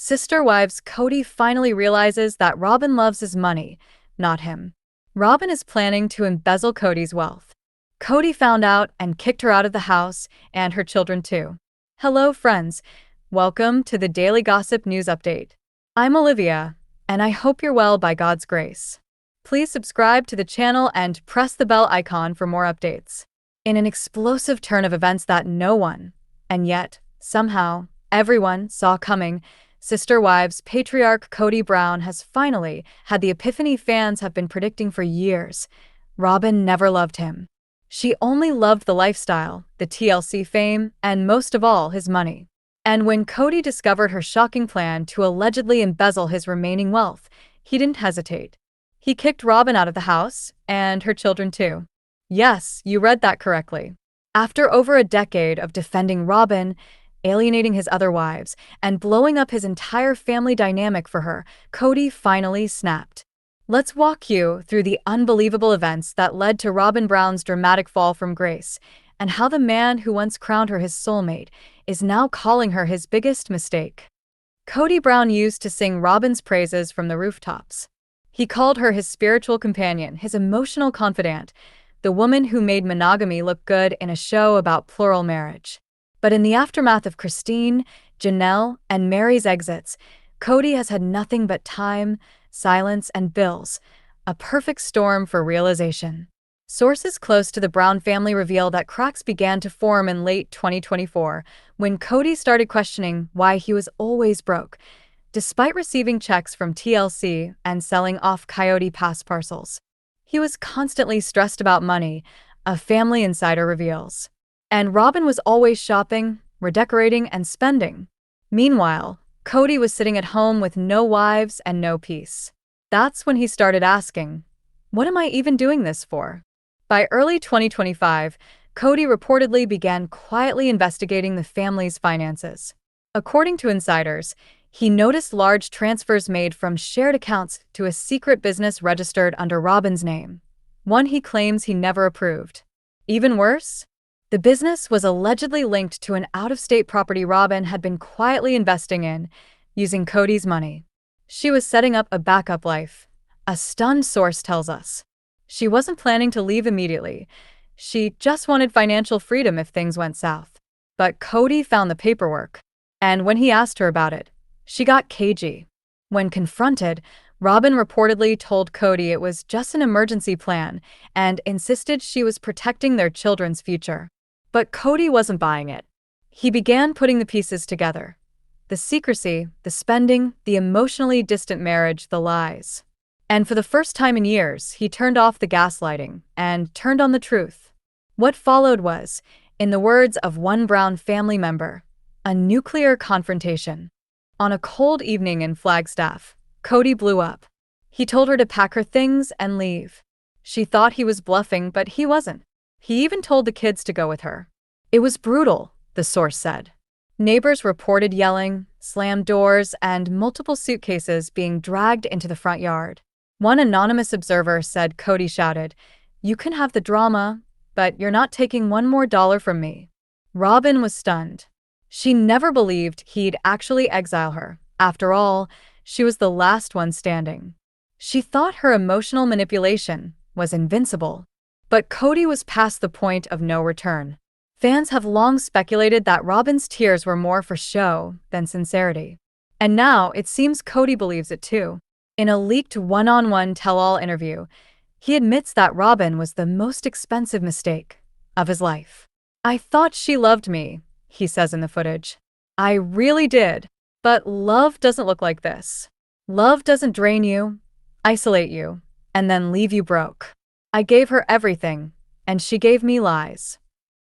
Sister Wives Kody finally realizes that Robyn loves his money, not him. Robyn is planning to embezzle Kody's wealth. Kody found out and kicked her out of the house, and her children too. Hello friends, welcome to the Daily Gossip News Update. I'm Olivia, and I hope you're well by God's grace. Please subscribe to the channel and press the bell icon for more updates. In an explosive turn of events that no one, and yet, somehow, everyone saw coming, Sister Wives patriarch Kody Brown has finally had the epiphany fans have been predicting for years. Robyn never loved him. She only loved the lifestyle, the TLC fame, and most of all, his money. And when Kody discovered her shocking plan to allegedly embezzle his remaining wealth, he didn't hesitate. He kicked Robyn out of the house, and her children too. Yes, you read that correctly. After over a decade of defending Robyn, alienating his other wives, and blowing up his entire family dynamic for her, Kody finally snapped. Let's walk you through the unbelievable events that led to Robyn Brown's dramatic fall from grace, and how the man who once crowned her his soulmate is now calling her his biggest mistake. Kody Brown used to sing Robyn's praises from the rooftops. He called her his spiritual companion, his emotional confidant, the woman who made monogamy look good in a show about plural marriage. But in the aftermath of Christine, Janelle, and Mary's exits, Kody has had nothing but time, silence, and bills, a perfect storm for realization. Sources close to the Brown family reveal that cracks began to form in late 2024 when Kody started questioning why he was always broke, despite receiving checks from TLC and selling off Coyote Pass parcels. He was constantly stressed about money, a family insider reveals. And Robyn was always shopping, redecorating, and spending. Meanwhile, Kody was sitting at home with no wives and no peace. That's when he started asking, what am I even doing this for? By early 2025, Kody reportedly began quietly investigating the family's finances. According to insiders, he noticed large transfers made from shared accounts to a secret business registered under Robyn's name, one he claims he never approved. Even worse, the business was allegedly linked to an out-of-state property Robyn had been quietly investing in, using Kody's money. She was setting up a backup life, a stunned source tells us. She wasn't planning to leave immediately. She just wanted financial freedom if things went south. But Kody found the paperwork, and when he asked her about it, she got cagey. When confronted, Robyn reportedly told Kody it was just an emergency plan and insisted she was protecting their children's future. But Kody wasn't buying it. He began putting the pieces together. The secrecy, the spending, the emotionally distant marriage, the lies. And for the first time in years, he turned off the gaslighting and turned on the truth. What followed was, in the words of one Brown family member, a nuclear confrontation. On a cold evening in Flagstaff, Kody blew up. He told her to pack her things and leave. She thought he was bluffing, but he wasn't. He even told the kids to go with her. It was brutal, the source said. Neighbors reported yelling, slammed doors, and multiple suitcases being dragged into the front yard. One anonymous observer said Kody shouted, "You can have the drama, but you're not taking one more dollar from me." Robyn was stunned. She never believed he'd actually exile her. After all, she was the last one standing. She thought her emotional manipulation was invincible. But Kody was past the point of no return. Fans have long speculated that Robyn's tears were more for show than sincerity. And now it seems Kody believes it too. In a leaked one-on-one tell-all interview, he admits that Robyn was the most expensive mistake of his life. "I thought she loved me," he says in the footage. "I really did. But love doesn't look like this. Love doesn't drain you, isolate you, and then leave you broke. I gave her everything, and she gave me lies."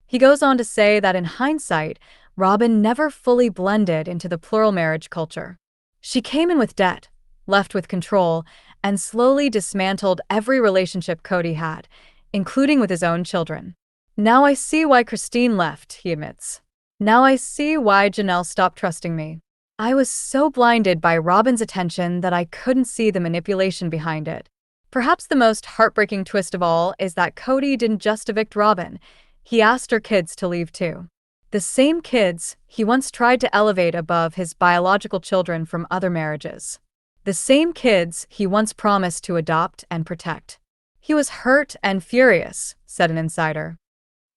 He goes on to say that in hindsight, Robyn never fully blended into the plural marriage culture. She came in with debt, left with control, and slowly dismantled every relationship Kody had, including with his own children. "Now I see why Christine left," he admits. "Now I see why Janelle stopped trusting me. I was so blinded by Robyn's attention that I couldn't see the manipulation behind it." Perhaps the most heartbreaking twist of all is that Kody didn't just evict Robyn. He asked her kids to leave too. The same kids he once tried to elevate above his biological children from other marriages. The same kids he once promised to adopt and protect. He was hurt and furious, said an insider.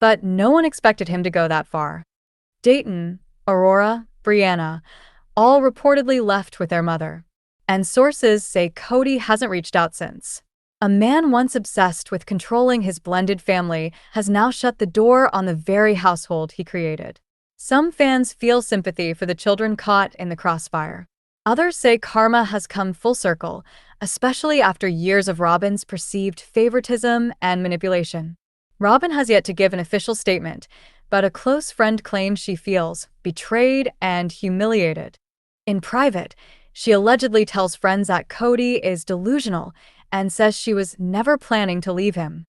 But no one expected him to go that far. Dayton, Aurora, Brianna, all reportedly left with their mother. And sources say Kody hasn't reached out since. A man once obsessed with controlling his blended family has now shut the door on the very household he created. Some fans feel sympathy for the children caught in the crossfire. Others say karma has come full circle, especially after years of Robyn's perceived favoritism and manipulation. Robyn has yet to give an official statement, but a close friend claims she feels betrayed and humiliated. In private, she allegedly tells friends that Kody is delusional and says she was never planning to leave him.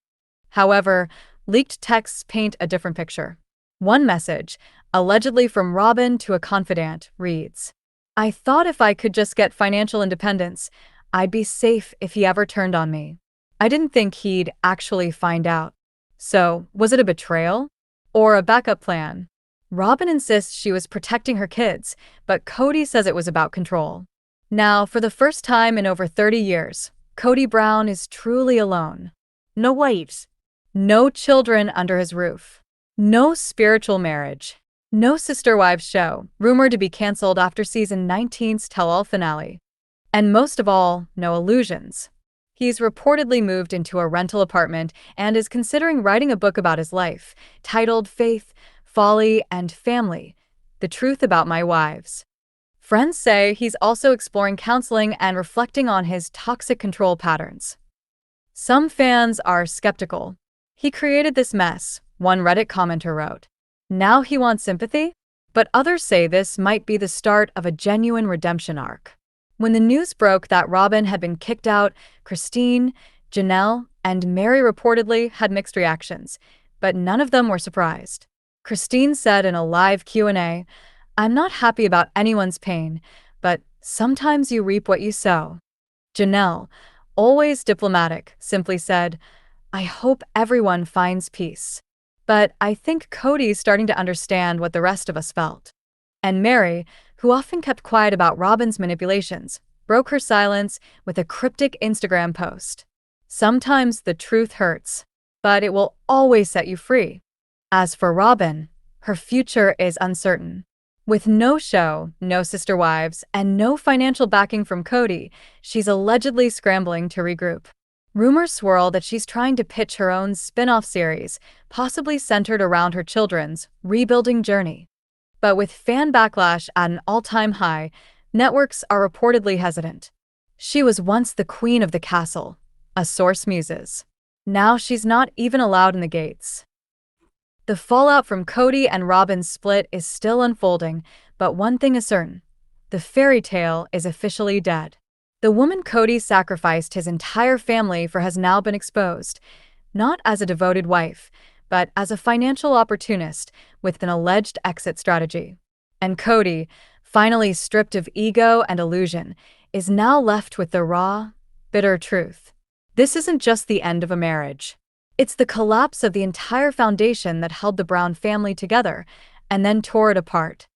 However, leaked texts paint a different picture. One message, allegedly from Robyn to a confidant, reads, "I thought if I could just get financial independence, I'd be safe if he ever turned on me. I didn't think he'd actually find out." So, was it a betrayal? Or a backup plan? Robyn insists she was protecting her kids, but Kody says it was about control. Now, for the first time in over 30 years, Kody Brown is truly alone. No wives. No children under his roof. No spiritual marriage. No Sister Wives show, rumored to be cancelled after season 19's tell-all finale. And most of all, no illusions. He's reportedly moved into a rental apartment and is considering writing a book about his life, titled Faith, Folly, and Family: The Truth About My Wives. Friends say he's also exploring counseling and reflecting on his toxic control patterns. Some fans are skeptical. "He created this mess," one Reddit commenter wrote. "Now he wants sympathy?" But others say this might be the start of a genuine redemption arc. When the news broke that Robyn had been kicked out, Christine, Janelle, and Mary reportedly had mixed reactions, but none of them were surprised. Christine said in a live Q&A, "I'm not happy about anyone's pain, but sometimes you reap what you sow." Janelle, always diplomatic, simply said, "I hope everyone finds peace. But I think Kody's starting to understand what the rest of us felt." And Mary, who often kept quiet about Robyn's manipulations, broke her silence with a cryptic Instagram post. "Sometimes the truth hurts, but it will always set you free." As for Robyn, her future is uncertain. With no show, no Sister Wives, and no financial backing from Kody, she's allegedly scrambling to regroup. Rumors swirl that she's trying to pitch her own spin-off series, possibly centered around her children's rebuilding journey. But with fan backlash at an all-time high, networks are reportedly hesitant. "She was once the queen of the castle," a source muses. "Now she's not even allowed in the gates." The fallout from Kody and Robyn's split is still unfolding, but one thing is certain: the fairy tale is officially dead. The woman Kody sacrificed his entire family for has now been exposed, not as a devoted wife, but as a financial opportunist with an alleged exit strategy. And Kody, finally stripped of ego and illusion, is now left with the raw, bitter truth. This isn't just the end of a marriage. It's the collapse of the entire foundation that held the Brown family together and then tore it apart.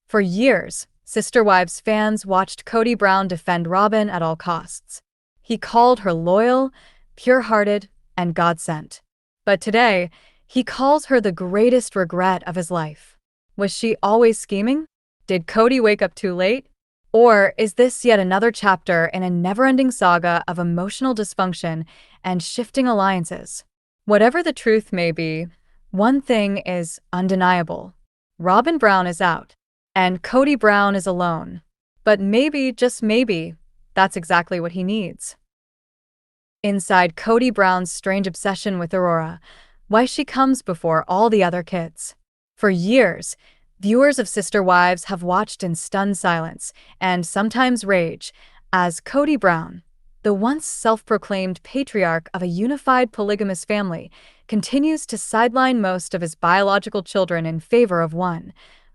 For years, Sister Wives fans watched Kody Brown defend Robyn at all costs. He called her loyal, pure-hearted, and God-sent. But today, he calls her the greatest regret of his life. Was she always scheming? Did Kody wake up too late? Or is this yet another chapter in a never-ending saga of emotional dysfunction and shifting alliances? Whatever the truth may be, one thing is undeniable. Robyn Brown is out, and Kody Brown is alone. But maybe, just maybe, that's exactly what he needs. Inside Kody Brown's strange obsession with Aurora, why she comes before all the other kids. For years, viewers of Sister Wives have watched in stunned silence, and sometimes rage, as Kody Brown, the once self-proclaimed patriarch of a unified polygamous family, continues to sideline most of his biological children in favor of one,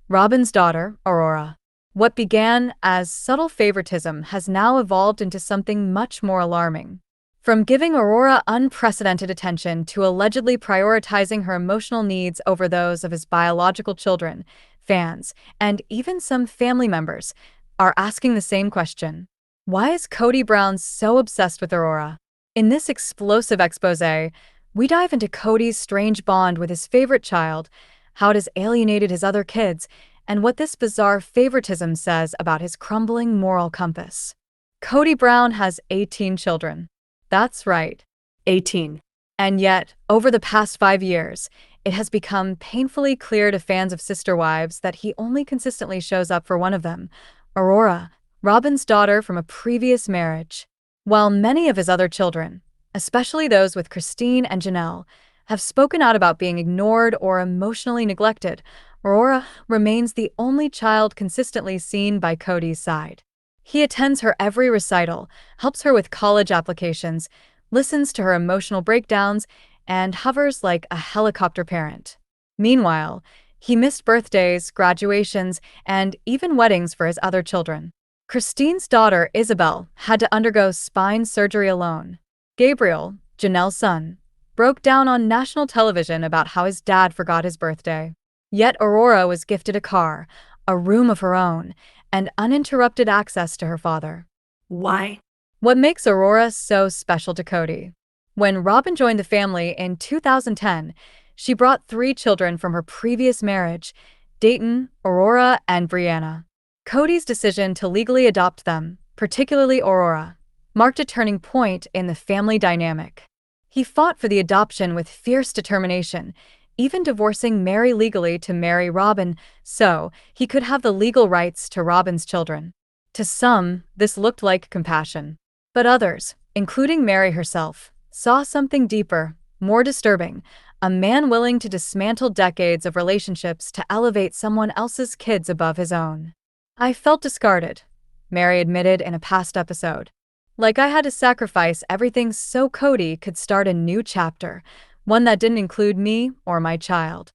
Robyn's daughter, Aurora. What began as subtle favoritism has now evolved into something much more alarming. From giving Aurora unprecedented attention to allegedly prioritizing her emotional needs over those of his biological children, fans, and even some family members are asking the same question. Why is Kody Brown so obsessed with Aurora? In this explosive expose, we dive into Kody's strange bond with his favorite child, how it has alienated his other kids, and what this bizarre favoritism says about his crumbling moral compass. Kody Brown has 18 children. That's right, 18. And yet, over the past 5 years, it has become painfully clear to fans of Sister Wives that he only consistently shows up for one of them, Aurora, Robyn's daughter from a previous marriage. While many of his other children, especially those with Christine and Janelle, have spoken out about being ignored or emotionally neglected, Aurora remains the only child consistently seen by Kody's side. He attends her every recital, helps her with college applications, listens to her emotional breakdowns, and hovers like a helicopter parent. Meanwhile, he missed birthdays, graduations, and even weddings for his other children. Christine's daughter, Isabel, had to undergo spine surgery alone. Gabriel, Janelle's son, broke down on national television about how his dad forgot his birthday. Yet Aurora was gifted a car, a room of her own, and uninterrupted access to her father. Why? What makes Aurora so special to Kody? When Robyn joined the family in 2010, she brought 3 children from her previous marriage, Dayton, Aurora, and Brianna. Kody's decision to legally adopt them, particularly Aurora, marked a turning point in the family dynamic. He fought for the adoption with fierce determination, even divorcing Mary legally to marry Robyn so he could have the legal rights to Robyn's children. To some, this looked like compassion. But others, including Mary herself, saw something deeper, more disturbing, a man willing to dismantle decades of relationships to elevate someone else's kids above his own. I felt discarded, Mary admitted in a past episode. Like I had to sacrifice everything so Kody could start a new chapter, one that didn't include me or my child.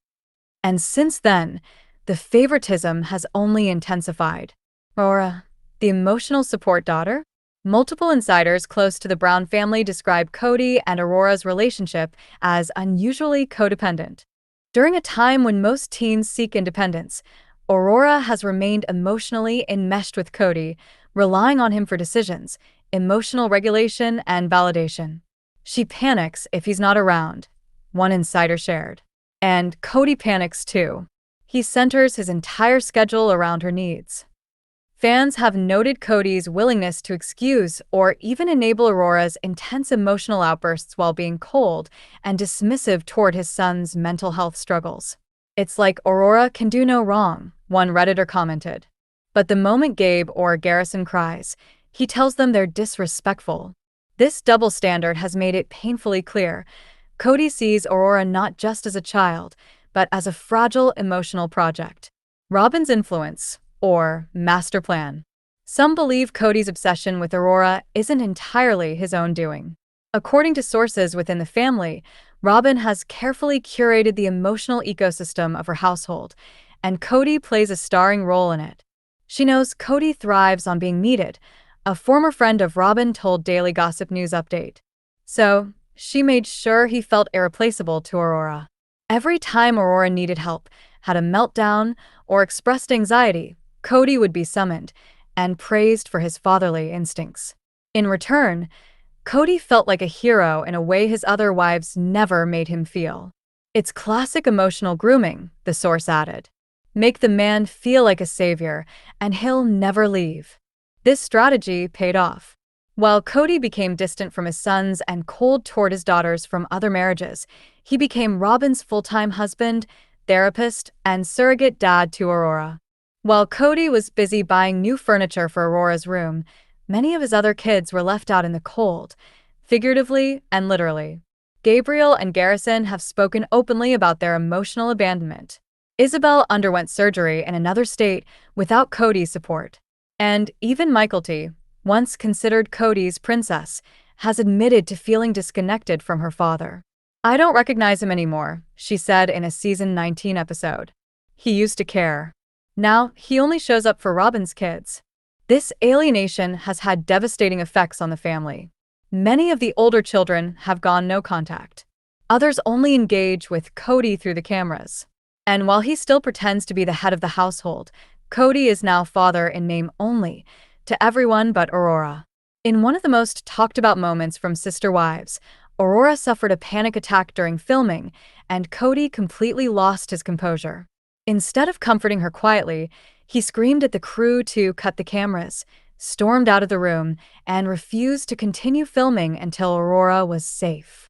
And since then, the favoritism has only intensified. Aurora, the emotional support daughter? Multiple insiders close to the Brown family describe Kody and Aurora's relationship as unusually codependent. During a time when most teens seek independence, Aurora has remained emotionally enmeshed with Kody, relying on him for decisions, emotional regulation, and validation. She panics if he's not around, one insider shared. And Kody panics too. He centers his entire schedule around her needs. Fans have noted Kody's willingness to excuse or even enable Aurora's intense emotional outbursts while being cold and dismissive toward his son's mental health struggles. It's like Aurora can do no wrong, one Redditor commented. But the moment Gabe or Garrison cries, he tells them they're disrespectful. This double standard has made it painfully clear. Kody sees Aurora not just as a child, but as a fragile emotional project. Robyn's influence, or master plan. Some believe Kody's obsession with Aurora isn't entirely his own doing. According to sources within the family, Robyn has carefully curated the emotional ecosystem of her household, and Kody plays a starring role in it. She knows Kody thrives on being needed, a former friend of Robyn told Daily Gossip News Update. So, she made sure he felt irreplaceable to Aurora. Every time Aurora needed help, had a meltdown, or expressed anxiety, Kody would be summoned and praised for his fatherly instincts. In return, Kody felt like a hero in a way his other wives never made him feel. It's classic emotional grooming, the source added. Make the man feel like a savior, and he'll never leave. This strategy paid off. While Kody became distant from his sons and cold toward his daughters from other marriages, he became Robyn's full-time husband, therapist, and surrogate dad to Aurora. While Kody was busy buying new furniture for Aurora's room, many of his other kids were left out in the cold, figuratively and literally. Gabriel and Garrison have spoken openly about their emotional abandonment. Isabel underwent surgery in another state without Kody's support. And even Mykelti, once considered Kody's princess, has admitted to feeling disconnected from her father. I don't recognize him anymore, she said in a season 19 episode. He used to care. Now, he only shows up for Robyn's kids. This alienation has had devastating effects on the family. Many of the older children have gone no contact. Others only engage with Kody through the cameras. And while he still pretends to be the head of the household, Kody is now father in name only, to everyone but Aurora. In one of the most talked about moments from Sister Wives, Aurora suffered a panic attack during filming, and Kody completely lost his composure. Instead of comforting her quietly, he screamed at the crew to cut the cameras, stormed out of the room, and refused to continue filming until Aurora was safe.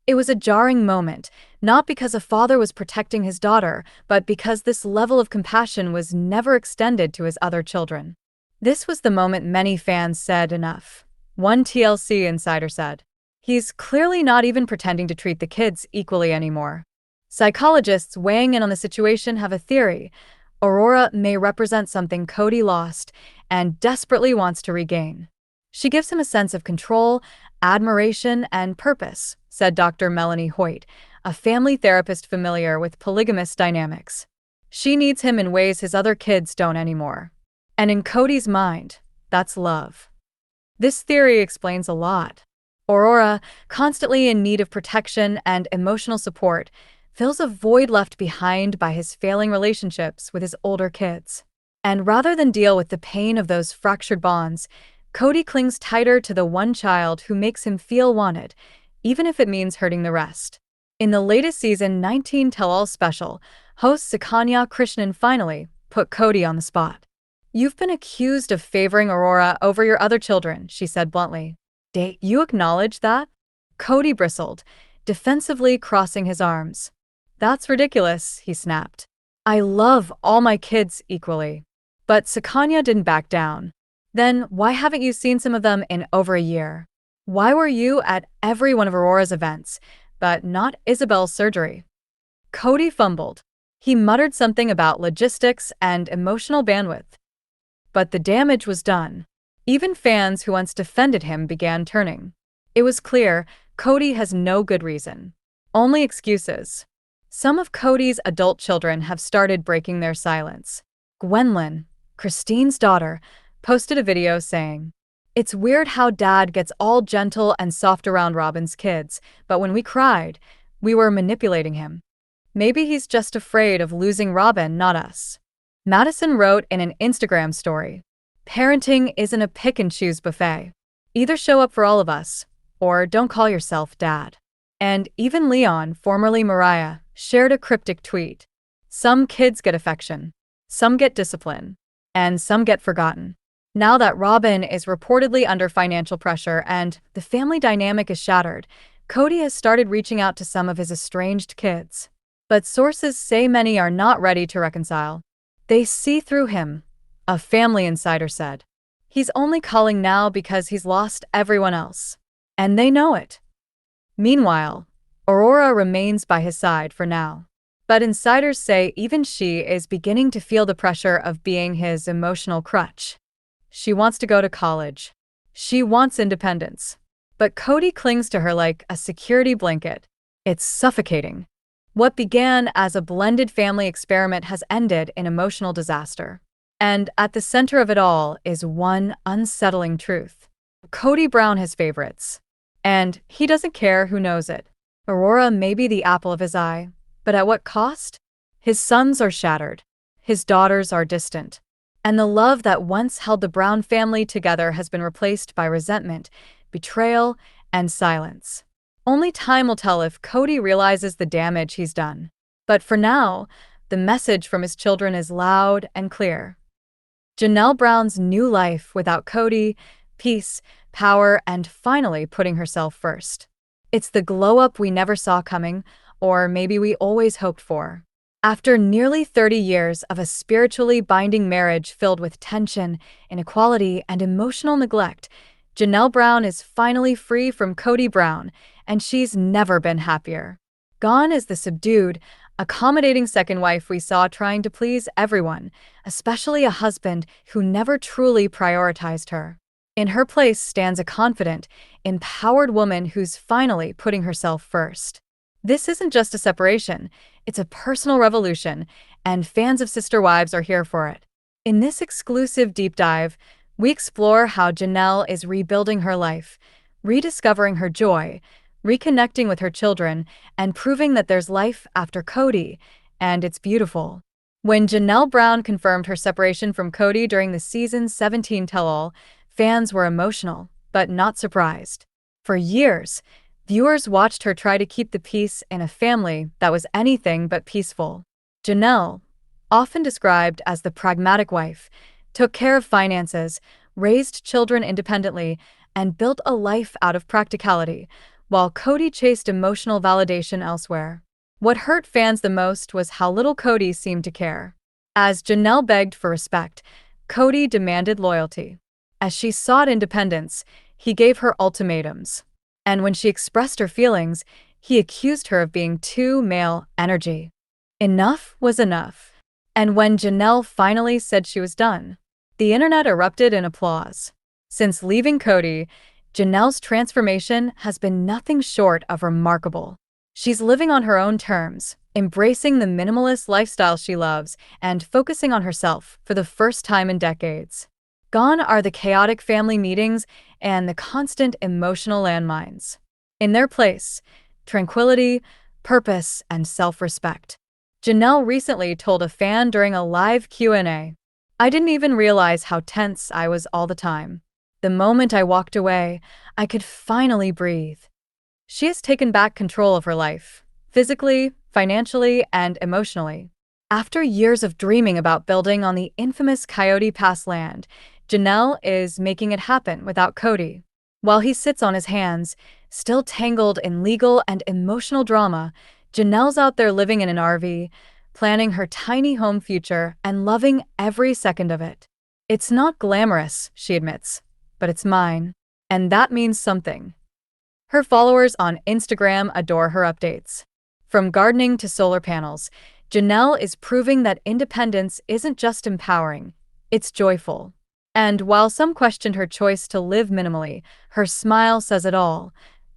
It was a jarring moment, not because a father was protecting his daughter, but because this level of compassion was never extended to his other children. This was the moment many fans said enough. One TLC insider said, "He's clearly not even pretending to treat the kids equally anymore." Psychologists weighing in on the situation have a theory. Aurora may represent something Kody lost and desperately wants to regain. She gives him a sense of control, admiration, and purpose, said Dr. Melanie Hoyt, a family therapist familiar with polygamous dynamics. She needs him in ways his other kids don't anymore. And in Kody's mind, that's love. This theory explains a lot. Aurora, constantly in need of protection and emotional support, fills a void left behind by his failing relationships with his older kids. And rather than deal with the pain of those fractured bonds, Kody clings tighter to the one child who makes him feel wanted, even if it means hurting the rest. In the latest season 19 Tell-All special, host Sukanya Krishnan finally put Kody on the spot. "You've been accused of favoring Aurora over your other children," she said bluntly. "Do you acknowledge that?" Kody bristled, defensively crossing his arms. "That's ridiculous," he snapped. "I love all my kids equally." But Sukanya didn't back down. "Then why haven't you seen some of them in over a year? Why were you at every one of Aurora's events, but not Isabel's surgery?" Kody fumbled. He muttered something about logistics and emotional bandwidth. But the damage was done. Even fans who once defended him began turning. It was clear Kody has no good reason. Only excuses. Some of Kody's adult children have started breaking their silence. Gwendolyn, Christine's daughter, posted a video saying, "It's weird how Dad gets all gentle and soft around Robyn's kids, but when we cried, we were manipulating him. Maybe he's just afraid of losing Robyn, not us." Madison wrote in an Instagram story, "Parenting isn't a pick-and-choose buffet. Either show up for all of us, or don't call yourself Dad." And even Leon, formerly Mariah, shared a cryptic tweet. "Some kids get affection, some get discipline, and some get forgotten." Now that Robyn is reportedly under financial pressure and the family dynamic is shattered, Kody has started reaching out to some of his estranged kids. But sources say many are not ready to reconcile. They see through him, a family insider said. He's only calling now because he's lost everyone else. And they know it. Meanwhile, Aurora remains by his side for now. But insiders say even she is beginning to feel the pressure of being his emotional crutch. She wants to go to college. She wants independence. But Kody clings to her like a security blanket. It's suffocating. What began as a blended family experiment has ended in emotional disaster. And at the center of it all is one unsettling truth. Kody Brown has favorites. And he doesn't care who knows it. Aurora may be the apple of his eye, but at what cost? His sons are shattered. His daughters are distant. And the love that once held the Brown family together has been replaced by resentment, betrayal, and silence. Only time will tell if Kody realizes the damage he's done. But for now, the message from his children is loud and clear. Janelle Brown's new life without Kody, peace, power, and finally putting herself first. It's the glow-up we never saw coming, or maybe we always hoped for. After nearly 30 years of a spiritually binding marriage filled with tension, inequality, and emotional neglect, Janelle Brown is finally free from Kody Brown, and she's never been happier. Gone is the subdued, accommodating second wife we saw trying to please everyone, especially a husband who never truly prioritized her. In her place stands a confident, empowered woman who's finally putting herself first. This isn't just a separation, it's a personal revolution, and fans of Sister Wives are here for it. In this exclusive deep dive, we explore how Janelle is rebuilding her life, rediscovering her joy, reconnecting with her children, and proving that there's life after Kody, and it's beautiful. When Janelle Brown confirmed her separation from Kody during the season 17 tell-all, fans were emotional, but not surprised. For years, viewers watched her try to keep the peace in a family that was anything but peaceful. Janelle, often described as the pragmatic wife, took care of finances, raised children independently, and built a life out of practicality, while Kody chased emotional validation elsewhere. What hurt fans the most was how little Kody seemed to care. As Janelle begged for respect, Kody demanded loyalty. As she sought independence, he gave her ultimatums. And when she expressed her feelings, he accused her of being too male energy. Enough was enough. And when Janelle finally said she was done, the internet erupted in applause. Since leaving Kody, Janelle's transformation has been nothing short of remarkable. She's living on her own terms, embracing the minimalist lifestyle she loves, and focusing on herself for the first time in decades. Gone are the chaotic family meetings and the constant emotional landmines. In their place, tranquility, purpose, and self-respect. Janelle recently told a fan during a live Q&A, "I didn't even realize how tense I was all the time. The moment I walked away, I could finally breathe." She has taken back control of her life, physically, financially, and emotionally. After years of dreaming about building on the infamous Coyote Pass land, Janelle is making it happen without Kody. While he sits on his hands, still tangled in legal and emotional drama, Janelle's out there living in an RV, planning her tiny home future and loving every second of it. "It's not glamorous," she admits, "but it's mine, and that means something." Her followers on Instagram adore her updates. From gardening to solar panels, Janelle is proving that independence isn't just empowering, it's joyful. And while some questioned her choice to live minimally, her smile says it all: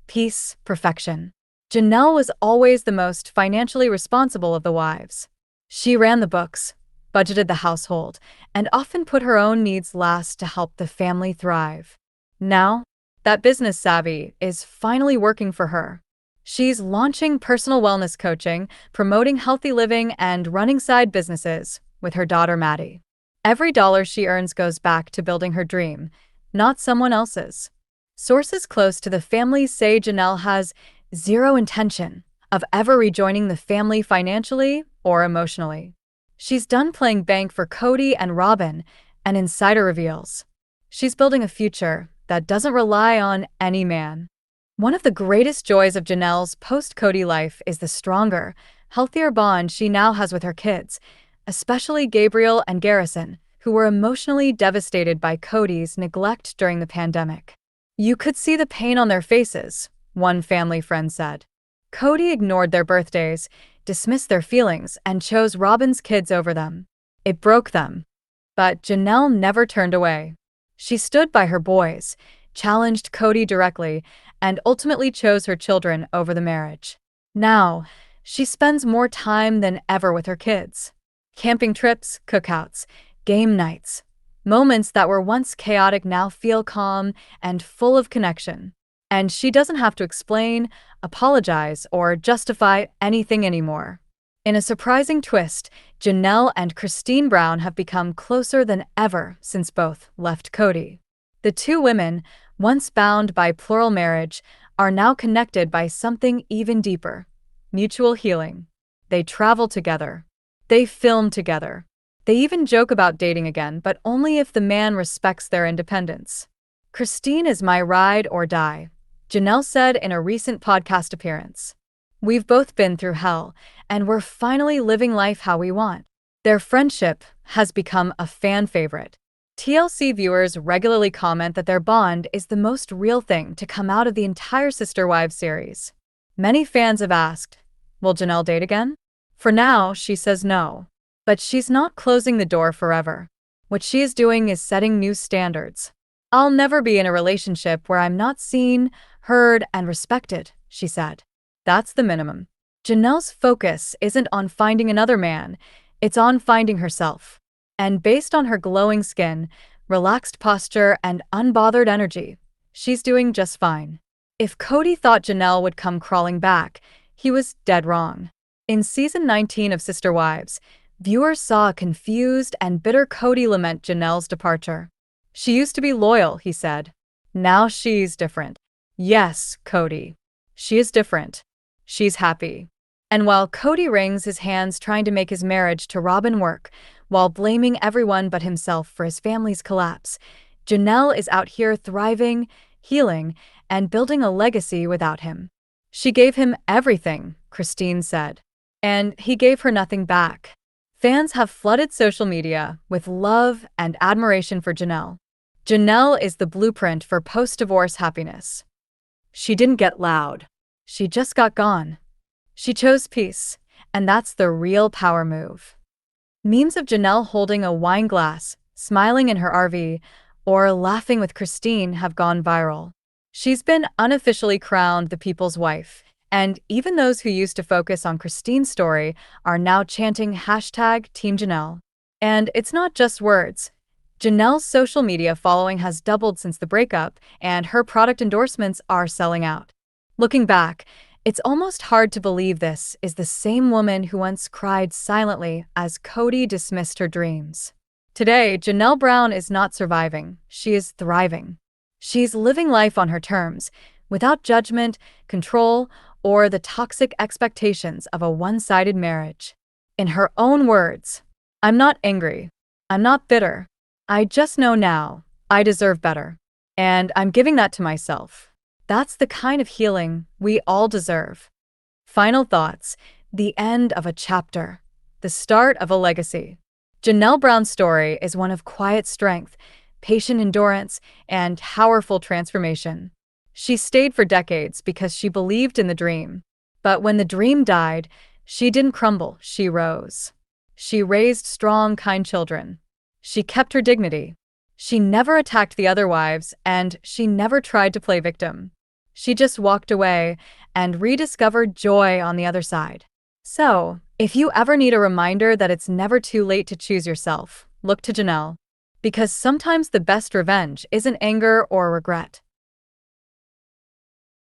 peace, perfection. Janelle was always the most financially responsible of the wives. She ran the books, budgeted the household, and often put her own needs last to help the family thrive. Now, that business savvy is finally working for her. She's launching personal wellness coaching, promoting healthy living, and running side businesses with her daughter Maddie. Every dollar she earns goes back to building her dream, not someone else's. Sources close to the family say Janelle has zero intention of ever rejoining the family financially or emotionally. She's done playing bank for Kody and Robyn, an insider reveals. She's building a future that doesn't rely on any man. One of the greatest joys of Janelle's post-Kody life is the stronger, healthier bond she now has with her kids, especially Gabriel and Garrison, who were emotionally devastated by Kody's neglect during the pandemic. "You could see the pain on their faces," one family friend said. Kody ignored their birthdays, dismissed their feelings, and chose Robyn's kids over them. It broke them. But Janelle never turned away. She stood by her boys, challenged Kody directly, and ultimately chose her children over the marriage. Now, she spends more time than ever with her kids. Camping trips, cookouts, game nights. Moments that were once chaotic now feel calm and full of connection. And she doesn't have to explain, apologize, or justify anything anymore. In a surprising twist, Janelle and Kody Brown have become closer than ever since both left Kody. The two women, once bound by plural marriage, are now connected by something even deeper: mutual healing. They travel together. They film together. They even joke about dating again, but only if the man respects their independence. "Kody is my ride or die," Janelle said in a recent podcast appearance. "We've both been through hell, and we're finally living life how we want." Their friendship has become a fan favorite. TLC viewers regularly comment that their bond is the most real thing to come out of the entire Sister Wives series. Many fans have asked, will Janelle date again? For now, she says no. But she's not closing the door forever. What she is doing is setting new standards. "I'll never be in a relationship where I'm not seen, heard, and respected," she said. That's the minimum. Janelle's focus isn't on finding another man, it's on finding herself. And based on her glowing skin, relaxed posture, and unbothered energy, She's doing just fine. If Kody thought Janelle would come crawling back, he was dead wrong. In season 19 of Sister Wives, viewers saw a confused and bitter Kody lament Janelle's departure. She used to be loyal, he said. Now she's different. Yes, Kody. She is different. She's happy. And while Kody wrings his hands trying to make his marriage to Robyn work, while blaming everyone but himself for his family's collapse, Janelle is out here thriving, healing, and building a legacy without him. She gave him everything, Christine said. And he gave her nothing back. Fans have flooded social media with love and admiration for Janelle. Janelle is the blueprint for post-divorce happiness. She didn't get loud. She just got gone. She chose peace, and that's the real power move. Memes of Janelle holding a wine glass, smiling in her RV, or laughing with Christine have gone viral. She's been unofficially crowned the people's wife, and even those who used to focus on Christine's story are now chanting #TeamJanelle. And it's not just words. Janelle's social media following has doubled since the breakup, and her product endorsements are selling out. Looking back, it's almost hard to believe this is the same woman who once cried silently as Kody dismissed her dreams. Today, Janelle Brown is not surviving, she is thriving. She's living life on her terms, without judgment, control, or the toxic expectations of a one-sided marriage. In her own words, "I'm not angry. I'm not bitter. I just know now I deserve better. And I'm giving that to myself." That's the kind of healing we all deserve. Final thoughts. The end of a chapter. The start of a legacy. Janelle Brown's story is one of quiet strength, patient endurance, and powerful transformation. She stayed for decades because she believed in the dream. But when the dream died, she didn't crumble, she rose. She raised strong, kind children. She kept her dignity. She never attacked the other wives, and she never tried to play victim. She just walked away and rediscovered joy on the other side. So, if you ever need a reminder that it's never too late to choose yourself, look to Janelle. Because sometimes the best revenge isn't anger or regret.